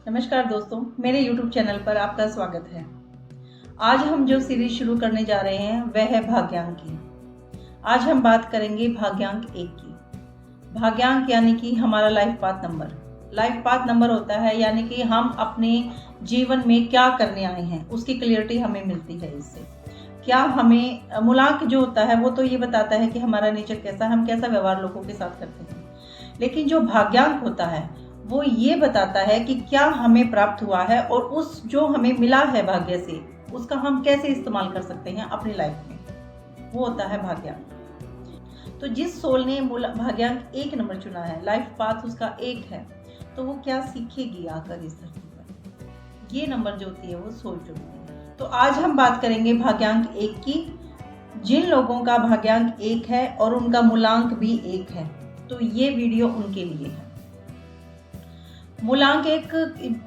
नमस्कार दोस्तों, मेरे YouTube चैनल पर आपका स्वागत है। आज हम जो सीरीज शुरू करने जा रहे हैं वह है भाग्यांक की। आज हम बात करेंगे भाग्यांक 1 की। भाग्यांक यानी कि हमारा life path number. Life path number होता है यानी कि हम अपने जीवन में क्या करने आए हैं उसकी क्लियरिटी हमें मिलती है इससे। क्या हमें मूलांक जो होता है वो तो ये बताता है कि हमारा नेचर कैसा है, हम कैसा व्यवहार लोगों के साथ करते हैं। लेकिन जो भाग्यांक होता है वो ये बताता है कि क्या हमें प्राप्त हुआ है और उस जो हमें मिला है भाग्य से उसका हम कैसे इस्तेमाल कर सकते हैं अपनी लाइफ में, वो होता है भाग्यांक। तो जिस सोल ने भाग्यांक 1 नंबर चुना है, लाइफ पाथ उसका 1 है, तो वो क्या सीखेगी आकर इस धरती पर। ये नंबर जो होती है वो सोल चुनती है। तो आज हम बात करेंगे भाग्यांक 1 की। जिन लोगों का भाग्यांक 1 है और उनका मूलांक भी 1 है, तो ये वीडियो उनके लिए है। मूलांक 1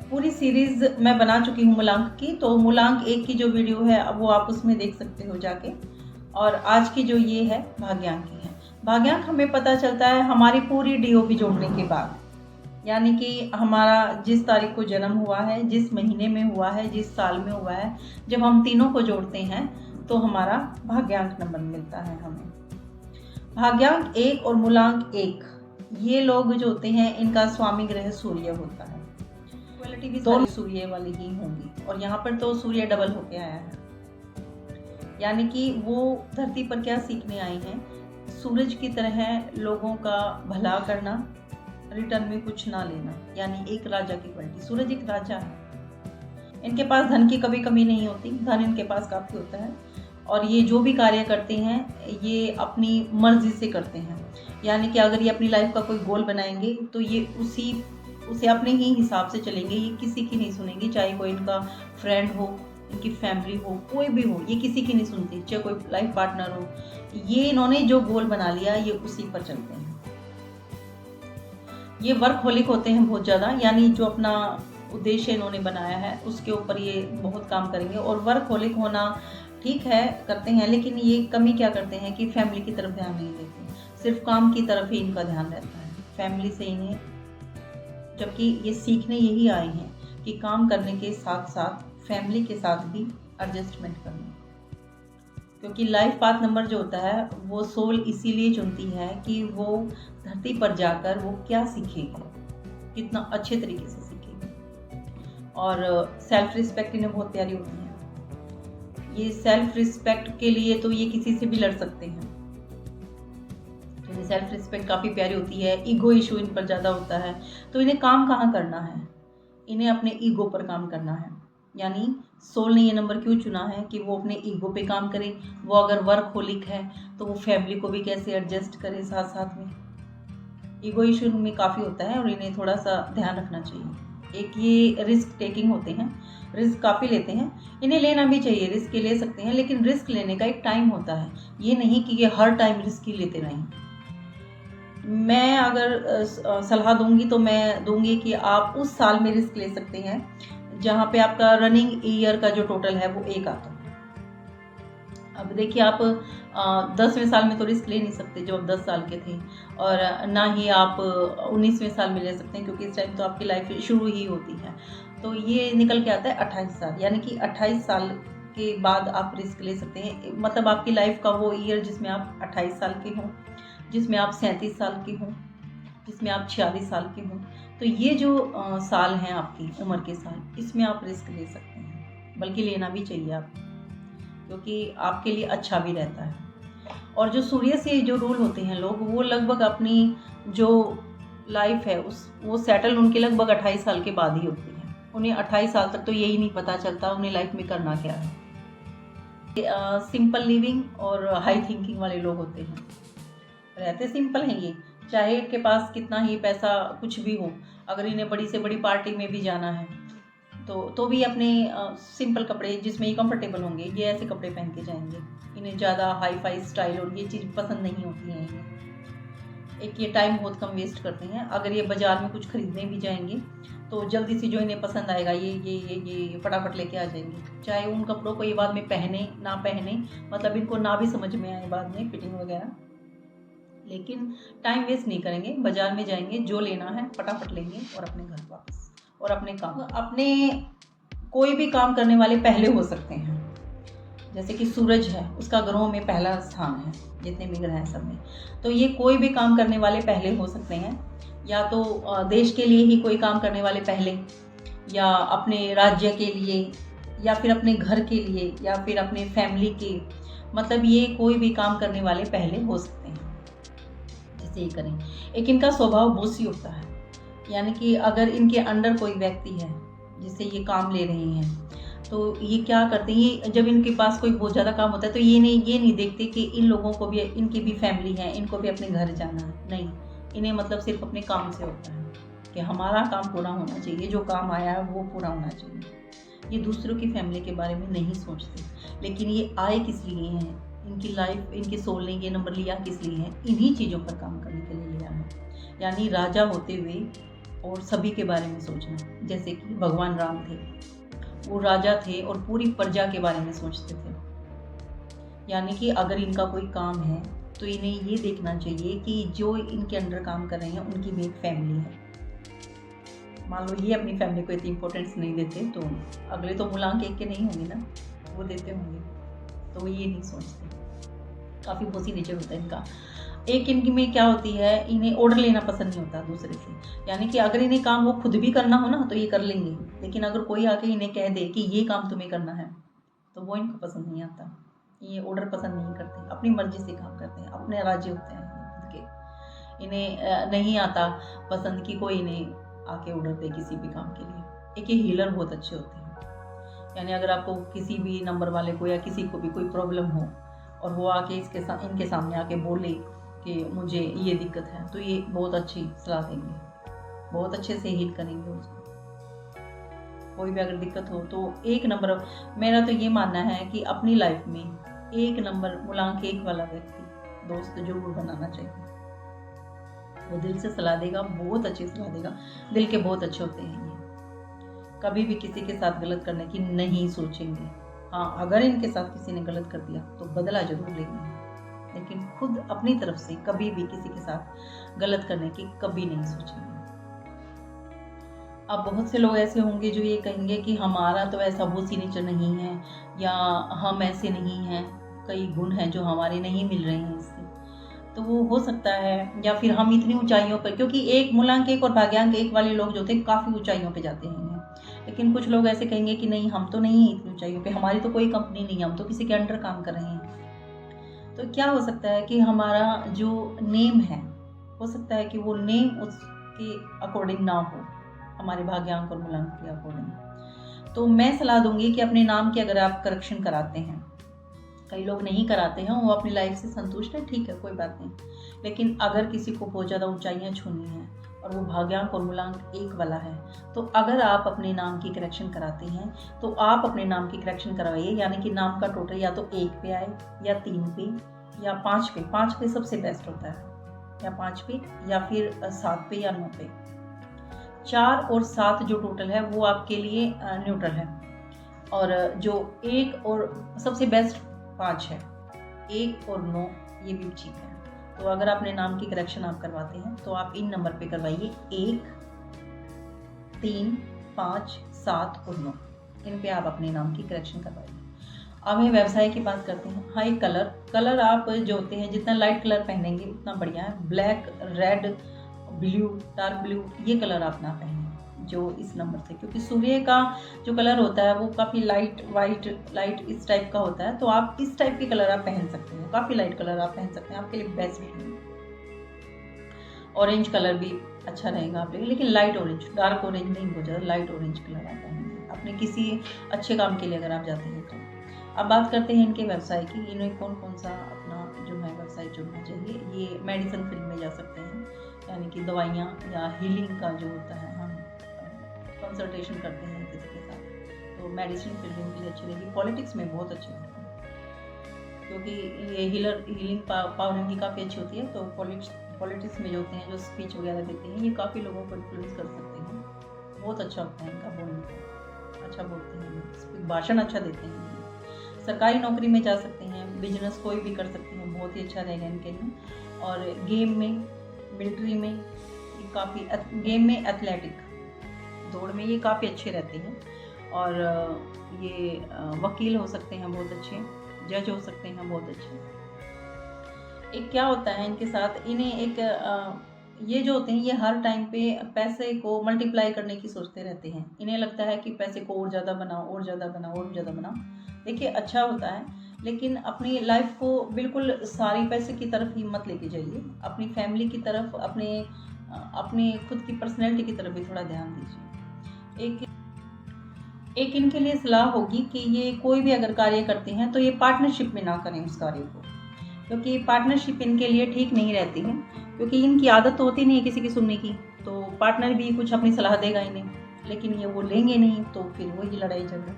पूरी सीरीज मैं बना चुकी हूँ मूलांक की, तो मूलांक 1 की जो वीडियो है वो आप उसमें देख सकते हो जाके। और आज की जो ये है भाग्यांक की है। भाग्यांक हमें पता चलता है हमारी पूरी डीओबी जोड़ने के बाद, यानी कि हमारा जिस तारीख को जन्म हुआ है, जिस महीने में हुआ है, जिस साल में हुआ है, जब हम तीनों को जोड़ते हैं तो हमारा भाग्यांक नंबर मिलता है हमें। भाग्यांक 1 और मूलांक 1 ये लोग जो होते हैं इनका स्वामी ग्रह सूर्य होता है। क्वालिटी भी दोनों सूर्य वाली ही होंगी और यहाँ पर तो सूर्य डबल होके आया है, यानी कि वो धरती पर क्या सीखने आए हैं, सूरज की तरह लोगों का भला करना, रिटर्न में कुछ ना लेना, यानी एक राजा की क्वालिटी। सूरज एक राजा है, इनके पास धन की कभी कमी नहीं होती, धन इनके पास काफी होता है और ये जो भी कार्य करते हैं ये अपनी मर्जी से करते हैं। यानी कि अगर ये अपनी लाइफ का कोई गोल बनाएंगे तो ये उसे अपने ही हिसाब से चलेंगे, ये किसी की नहीं सुनेंगे, चाहे कोई इनका फ्रेंड हो, इनकी फैमिली हो, कोई भी हो, ये किसी की नहीं सुनती, चाहे कोई लाइफ पार्टनर हो। ये इन्होंने जो गोल बना लिया ये उसी पर चलते हैं। ये वर्कहोलिक होते हैं बहुत ज़्यादा, यानी जो अपना उद्देश्य इन्होंने बनाया है उसके ऊपर ये बहुत काम करेंगे। और वर्कहोलिक होना ठीक है, करते हैं, लेकिन ये कमी क्या करते हैं कि फैमिली की तरफ ध्यान नहीं देते, सिर्फ काम की तरफ ही इनका ध्यान रहता है, फैमिली से इन्हें, जबकि ये सीखने यही आए हैं कि काम करने के साथ साथ फैमिली के साथ भी एडजस्टमेंट करना। क्योंकि लाइफ पाथ नंबर जो होता है वो सोल इसीलिए चुनती है कि वो धरती पर जाकर वो क्या सीखेगी, कितना अच्छे तरीके से सीखेगी। और सेल्फ रिस्पेक्ट इन्हें बहुत प्यारी होती है। ये सेल्फ रिस्पेक्ट के लिए तो ये किसी से भी लड़ सकते हैं, सेल्फ रिस्पेक्ट काफ़ी प्यारी होती है। ईगो इशू इन पर ज़्यादा होता है, तो इन्हें काम कहाँ करना है, इन्हें अपने ईगो पर काम करना है। यानी सोल ने ये नंबर क्यों चुना है कि वो अपने ईगो पे काम करे। वो अगर वर्कहोलिक है तो वो फैमिली को भी कैसे एडजस्ट करे साथ साथ में। ईगो इशू इनमें काफ़ी होता है और इन्हें थोड़ा सा ध्यान रखना चाहिए। एक ये रिस्क टेकिंग होते हैं, रिस्क काफ़ी लेते हैं, इन्हें लेना भी चाहिए, रिस्क ले सकते हैं, लेकिन रिस्क लेने का एक टाइम होता है। ये नहीं कि ये हर टाइम रिस्क ही लेते रहें। मैं अगर सलाह दूंगी तो मैं दूंगी कि आप उस साल में रिस्क ले सकते हैं जहाँ पे आपका रनिंग ईयर का जो टोटल है वो 1 आता है। अब देखिए, आप 10वें साल में तो रिस्क ले नहीं सकते जो आप 10 साल के थे, और ना ही आप 19वें साल में ले सकते हैं, क्योंकि इस टाइम तो आपकी लाइफ शुरू ही होती है। तो ये निकल के आता है 28 साल, यानी कि 28 साल के बाद आप रिस्क ले सकते हैं। मतलब आपकी लाइफ का वो ईयर जिसमें आप 28 साल के हों, जिसमें आप 37 साल के हों, जिसमें आप 46 साल के हों, तो ये जो साल हैं आपकी उम्र के साल, इसमें आप रिस्क ले सकते हैं, बल्कि लेना भी चाहिए आप, क्योंकि आपके लिए अच्छा भी रहता है। और जो सूर्य से जो रूल होते हैं लोग, वो लगभग अपनी जो लाइफ है वो सेटल उनके लगभग 28 साल के बाद ही होती है। उन्हें 28 साल तक तो यही नहीं पता चलता उन्हें लाइफ में करना क्या है। सिंपल लिविंग और हाई थिंकिंग वाले लोग होते हैं, रहते सिंपल हैं ये, चाहे इनके पास कितना ही पैसा कुछ भी हो, अगर इन्हें बड़ी से बड़ी पार्टी में भी जाना है तो भी अपने सिंपल कपड़े जिसमें ये कंफर्टेबल होंगे, ये ऐसे कपड़े पहन के जाएंगे। इन्हें ज़्यादा हाई फाई स्टाइल और ये चीज़ पसंद नहीं होती है इन्हें। एक ये टाइम बहुत कम वेस्ट करते हैं। अगर ये बाज़ार में कुछ खरीदने भी जाएंगे तो जल्दी से जो इन्हें पसंद आएगा ये फटाफट लेके आ जाएंगे, चाहे उन कपड़ों को ये बाद में पहने ना पहने, मतलब इनको ना भी समझ में आए बाद में फिटिंग वगैरह, लेकिन टाइम वेस्ट नहीं करेंगे, बाजार में जाएंगे, जो लेना है फटाफट लेंगे और अपने घर वापस। और अपने कोई भी काम करने वाले पहले हो सकते हैं। जैसे कि सूरज है, उसका ग्रहों में पहला स्थान है जितने भी ग्रह हैं सब में। तो ये कोई भी काम करने वाले पहले हो सकते हैं, या तो देश के लिए ही कोई काम करने वाले पहले, या अपने राज्य के लिए, या फिर अपने घर के लिए, या फिर अपने फैमिली के, मतलब ये कोई भी काम करने वाले पहले हो सकते हैं। जैसे ये करें, एक इनका स्वभाव बोसी होता है, यानी कि अगर इनके अंडर कोई व्यक्ति है जिससे ये काम ले रहे हैं, तो ये क्या करते हैं, ये जब इनके पास कोई बहुत ज़्यादा काम होता है तो ये नहीं देखते कि इन लोगों को भी, इनकी भी फैमिली है, इनको भी अपने घर जाना है। नहीं, इन्हें मतलब सिर्फ अपने काम से होता है कि हमारा काम पूरा होना चाहिए, जो काम आया है वो पूरा होना चाहिए। ये दूसरों की फैमिली के बारे में नहीं सोचते। लेकिन ये आए किस लिए हैं, इनकी लाइफ, इनके सोल ने ये नंबर लिया किस लिए है, इन्हीं चीज़ों पर काम करने के लिए लिया है। यानी राजा होते हुए और सभी के बारे में सोचना। जैसे कि भगवान राम थे, वो राजा थे और पूरी प्रजा के बारे में सोचते थे। यानी कि अगर इनका कोई काम है तो इन्हें ये देखना चाहिए कि जो इनके अंडर काम कर रहे हैं उनकी भी एक फैमिली है। मान लो ये अपनी फैमिली को इतनी इंपॉर्टेंस नहीं देते तो अगले तो मुलांक एक के नहीं होंगे ना, वो देते होंगे, तो वो ये नहीं सोचते। काफ़ी बोसी नेचर होता है इनका। एक इनकी में क्या होती है, इन्हें ऑर्डर लेना पसंद नहीं होता दूसरे से। यानी कि अगर इन्हें काम वो खुद भी करना हो ना तो ये कर लेंगे, लेकिन अगर कोई आके इन्हें कह दे कि ये काम तुम्हें करना है तो वो इनको पसंद नहीं आता। ये ऑर्डर पसंद नहीं करते, अपनी मर्जी से काम करते हैं, अपने राज्य होते हैं खुद के। इन्हें नहीं आता पसंद कि कोई इन्हें आके ऑर्डर दे किसी भी काम के लिए। एक ये हीलर बहुत अच्छे होते हैं। यानी अगर आपको किसी भी नंबर वाले को या किसी को भी कोई प्रॉब्लम हो और वो आके इनके सामने आके बोले कि मुझे ये दिक्कत है, तो ये बहुत अच्छी सलाह देंगे, बहुत अच्छे से हील करेंगे उसको। कोई भी अगर दिक्कत हो तो एक नंबर, मेरा तो ये मानना है कि अपनी लाइफ में एक नंबर मूलांक 1 वाला व्यक्ति दोस्त जरूर बनाना चाहिए। वो दिल से सलाह देगा, बहुत अच्छी सलाह देगा। दिल के बहुत अच्छे होते हैं ये, कभी भी किसी के साथ गलत करने की नहीं सोचेंगे। हाँ, अगर इनके साथ किसी ने गलत कर दिया तो बदला जरूर लेंगे, लेकिन खुद अपनी तरफ से कभी भी किसी के साथ गलत करने की कभी नहीं सोचेंगे। अब बहुत से लोग ऐसे होंगे जो ये कहेंगे कि हमारा तो ऐसा बोसी नेचर नहीं है, या हम ऐसे नहीं हैं, कई गुण हैं जो हमारे नहीं मिल रहे हैं इससे। तो वो हो सकता है, या फिर हम इतनी ऊंचाइयों पर, क्योंकि एक मूलांक 1 और भाग्यांक 1 वाले लोग जो थे काफ़ी ऊंचाइयों पे जाते हैं। लेकिन कुछ लोग ऐसे कहेंगे कि नहीं, हम तो नहीं हैं इतनी ऊंचाइयों पे, हमारी तो कोई कंपनी नहीं है, हम तो किसी के अंडर काम कर रहे हैं। तो क्या हो सकता है कि हमारा जो नेम है, हो सकता है कि वो नेम उसके अकॉर्डिंग ना हो, हमारे भाग्यांक और मूलांक के अकॉर्डिंग। तो मैं सलाह दूंगी कि अपने नाम की अगर आप करेक्शन कराते हैं, कई लोग नहीं कराते हैं, वो अपनी लाइफ से संतुष्ट है, ठीक है, कोई बात नहीं। लेकिन अगर किसी को बहुत ज़्यादा ऊंचाइयाँ छूनी है और वो भाग्यांक और मूलांक 1 वाला है, तो अगर आप अपने नाम की करेक्शन कराते हैं तो आप अपने नाम की करेक्शन करवाइए। यानी कि नाम का टोटल या तो 1 पे आए, या 3 पे, या 5 पे। 5 पे सबसे बेस्ट होता है, या 5 पे, या फिर 7 पे, या 9 पे। 4 और 7 जो टोटल है वो आपके लिए न्यूट्रल है, और जो 1 और सबसे बेस्ट 5 है, 1 और 9 ये भी ठीक है। तो अगर अपने नाम की करेक्शन आप करवाते हैं तो आप इन नंबर पे करवाइए, 1, 3, 5, 7 और 9, इन पे आप अपने नाम की करेक्शन करवाइए। अब हम व्यवसाय की बात करते हैं। हाँ, एक कलर आप जो होते हैं, जितना लाइट कलर पहनेंगे उतना बढ़िया है। Black, red, blue, dark blue, ये कलर आप ना पहनें जो इस नंबर से, क्योंकि सूर्य का जो कलर होता है वो काफ़ी लाइट, वाइट, लाइट इस टाइप का होता है। तो आप इस टाइप के कलर आप पहन सकते हैं, काफ़ी लाइट कलर आप पहन सकते हैं, आपके लिए बेस्ट है। ऑरेंज कलर भी अच्छा रहेगा आप लिए, लेकिन लाइट ऑरेंज, डार्क ऑरेंज नहीं, बहुत ज़्यादा लाइट ऑरेंज कलर आप पहनेंगे अपने किसी अच्छे काम के लिए अगर आप जाते हैं तो। अब बात करते हैं इनके व्यवसाय की। इन्हें कौन कौन सा अपना जो है व्यवसाय चुनना चाहिए। ये मेडिसिन फील्ड में जा सकते हैं, यानी कि दवाइयाँ या हीलिंग का जो होता है, हम कंसल्टेशन करते हैं किसी के साथ, तो मेडिसिन फील्ड इनके लिए अच्छी रहेगी। पॉलिटिक्स में बहुत अच्छे होते हैं, क्योंकि ये हीलिंग पावर इनकी काफ़ी अच्छी होती है। तो पॉलिटिक्स में जो होते हैं, जो स्पीच वगैरह देते हैं, ये काफ़ी लोगों को इन्फ्लुएंस कर सकते हैं। बहुत अच्छा होता है इनका बोलने का, अच्छा बोलते हैं, भाषण अच्छा देते हैं। सरकारी नौकरी में जा सकते हैं, बिजनेस कोई भी कर सकते हैं, बहुत ही अच्छा रहेगा इनके लिए। और गेम में, मिलिट्री में, काफ़ी गेम में एथलेटिक दौड़ में ये काफ़ी अच्छे रहते हैं। और ये वकील हो सकते हैं बहुत अच्छे, जज हो सकते हैं बहुत अच्छे। एक क्या होता है इनके साथ, इन्हें एक ये जो होते हैं ये हर टाइम पे पैसे को मल्टीप्लाई करने की सोचते रहते हैं। इन्हें लगता है कि पैसे को और ज़्यादा बनाओ, और ज़्यादा बनाओ, और ज़्यादा बनाओ। देखिए अच्छा होता है, लेकिन अपनी लाइफ को बिल्कुल सारी पैसे की तरफ ही मत लेके जाइए। अपनी फैमिली की तरफ, अपने खुद की पर्सनैलिटी की तरफ भी थोड़ा ध्यान दीजिए। एक इनके लिए सलाह होगी कि ये कोई भी अगर कार्य करते हैं तो ये पार्टनरशिप में ना करें उस कार्य को, क्योंकि पार्टनरशिप इनके लिए ठीक नहीं रहती है। क्योंकि इनकी आदत तो होती नहीं है किसी की सुनने की, तो पार्टनर भी कुछ अपनी सलाह देगा इन्हें, लेकिन ये वो लेंगे नहीं, तो फिर वही लड़ाई झगड़ा।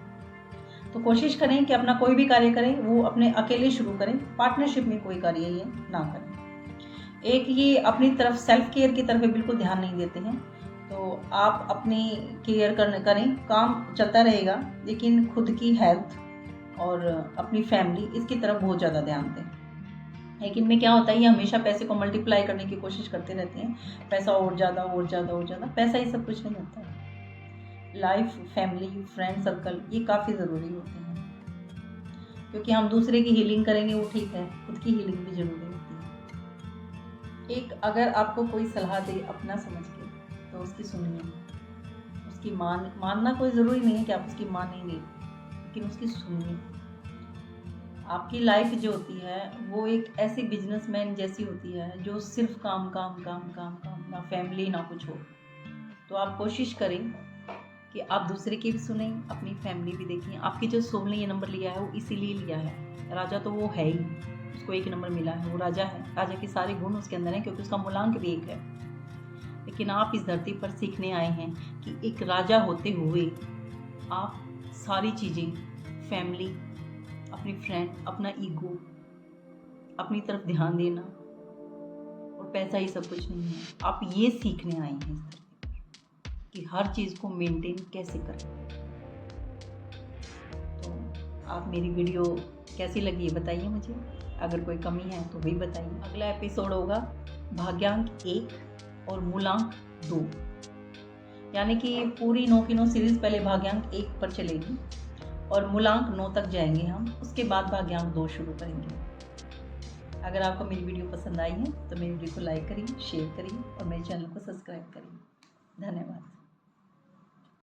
तो कोशिश करें कि अपना कोई भी कार्य करें वो अपने अकेले शुरू करें, पार्टनरशिप में कोई कार्य ये ना करें। एक ये अपनी तरफ सेल्फ केयर की तरफ बिल्कुल ध्यान नहीं देते हैं, तो आप अपनी केयर करें, काम चलता रहेगा, लेकिन खुद की हेल्थ और अपनी फैमिली इसकी तरफ बहुत ज़्यादा ध्यान दें। लेकिन में क्या होता है, ये हमेशा पैसे को मल्टीप्लाई करने की कोशिश करते रहते हैं, पैसा और ज़्यादा और ज़्यादा और ज़्यादा। पैसा ही सब कुछ नहीं होता है। लाइफ, फैमिली, फ्रेंड सर्कल ये काफ़ी ज़रूरी होते हैं, क्योंकि हम दूसरे की हीलिंग करेंगे वो ठीक है, खुद की हीलिंग भी ज़रूरी होती है। एक अगर आपको कोई सलाह दे अपना समझ के तो उसकी सुनिए, उसकी मानना कोई ज़रूरी नहीं है कि आप उसकी मानेंगे, लेकिन उसकी सुनिए। आपकी लाइफ जो होती है वो एक ऐसी बिजनेसमैन जैसी होती है जो सिर्फ काम काम काम काम काम, ना फैमिली ना कुछ हो। तो आप कोशिश करें कि आप दूसरे की भी सुने, अपनी फैमिली भी देखें। आपकी जो सोल ने ये नंबर लिया है वो इसीलिए लिया है। राजा तो वो है ही, उसको 1 नंबर मिला है, वो राजा है। राजा के सारे गुण उसके अंदर हैं, क्योंकि उसका मूलांक भी 1 है। लेकिन आप इस धरती पर सीखने आए हैं कि एक राजा होते हुए आप सारी चीज़ें, फैमिली, अपनी फ्रेंड, अपना ईगो, अपनी तरफ ध्यान देना और पैसा ही सब कुछ नहीं है। आप ये सीखने आए हैं इस धरती पर कि हर चीज़ को मेंटेन कैसे करें। तो आप मेरी वीडियो कैसी लगी है बताइए मुझे। अगर कोई कमी है तो भी बताइए। अगला एपिसोड होगा भाग्यांक 1 और मूलांक 2, यानी कि पूरी 9 की 9 सीरीज़ पहले भाग्यांक 1 पर चलेगी और मूलांक 9 तक जाएंगे हम, उसके बाद भाग्यांक 2 शुरू करेंगे। अगर आपको मेरी वीडियो पसंद आई है तो मेरी वीडियो को लाइक करिए, शेयर करिए और मेरे चैनल को सब्सक्राइब करिए। धन्यवाद।